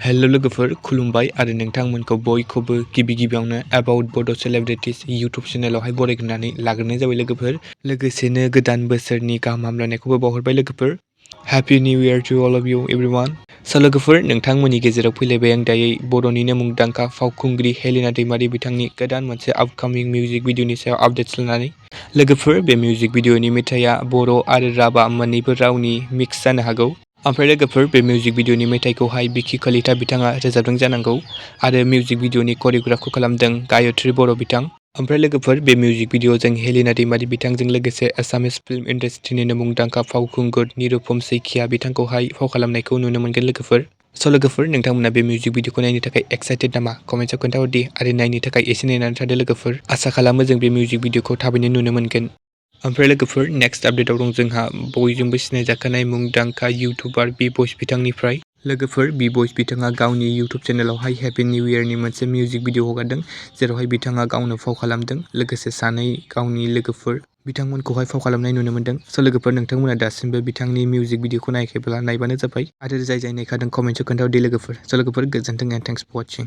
हेल' लोगोफोर खुलुमबाय आरो नोंथांमोनखौ बयखौबो गिबियावनो एबाउट बड' सेलेब्रिटिस इउटुब चेनेलावहाय बरायग्रोनानै लाग्रोनाय जाबाय लोगोफोर। लोगोसेनो गोदान बोसोरनि गाहाम हामलायनायखौबो बावहरबाय लोगोफोर। Happy new year to all of you everyone. स' लोगोफोर नोंथांमोननि गेजेराव फैलायबाय आं दायै बर'निनो मुंदांखा फावखुंग्रि हेलिना दैमारि बिथांनि गोदान मोनसे आपकामिं मिउजिक भिडिअनि सायाव आपडेट्स लानानै। लोगोफोर बे मिउजिक भिडिअनि मेथाइया बर' आरो राभा मोन्नैबो रावनि मिक्स जानो हागौ। ओमफ्राय लोगोफोर बे मिउजिक भिडिअनि मेथाइखौहाय बिकि कलिता बिथाङा रोजाबदों जानांगौ आरो मिउजिक भिडिअनि करिय'ग्राफखौ खालामदों गायत्री बर' बिथां। ओमफ्राय लोगोफोर बे मिउजिक भिडिअजों हेलिना दैमारि बिथांजों लोगोसे आसामिस फिल्म इन्डास्ट्रिनिनो मुंदांखा फावखुंगुर निरुपम सैकिया बिथांखौहाय फाव खालामनायखौ नुनो मोनगोन लोगोफोर। स' लोगोफोर नोंथांमोना बे मिउजिक भिडिअखौ नायनो थाखाय एक्साइटेड नामा? कमेन्टआव खोन्थाहरदि आरो नायनो थाखाय एसे नेनानै थादो लोगोफोर। आसा खालामो जों बे मिउजिक भिडिअखौ थाबैनो नुनो मोनगोन। ओमफ्राय लोगोफोर नेक्स्ट आपडेटआव दं जोंहा बयजोंबो सिनायजाखानाय मुंदांखा इउटुबार बि बयस बिथांनिफ्राय। लोगोफोर बि बयस बिथाङा गावनि इउटुब चेनेलावहाय हेपि निउ इयारनि मोनसे मिउजिक भिडिअ हगारदों जेरावहाय बिथाङा गावनो फाव खालामदों लोगोसे सानै गावनि लोगोफोर बिथांमोनखौहाय फाव खालामनाय नुनो मोनदों। स' लोगोफोर नोंथांमोना दासिमबो बिथांनि मिउजिक भिडिअखौ नायाखैब्ला नायबानो जाबाय आरो जाय नायखादों कमेन्टआव खोन्थाहरदि लोगोफोर। स' लोगोफोर गोजोन्थों एन्ड थेंक्स फर वाचिं।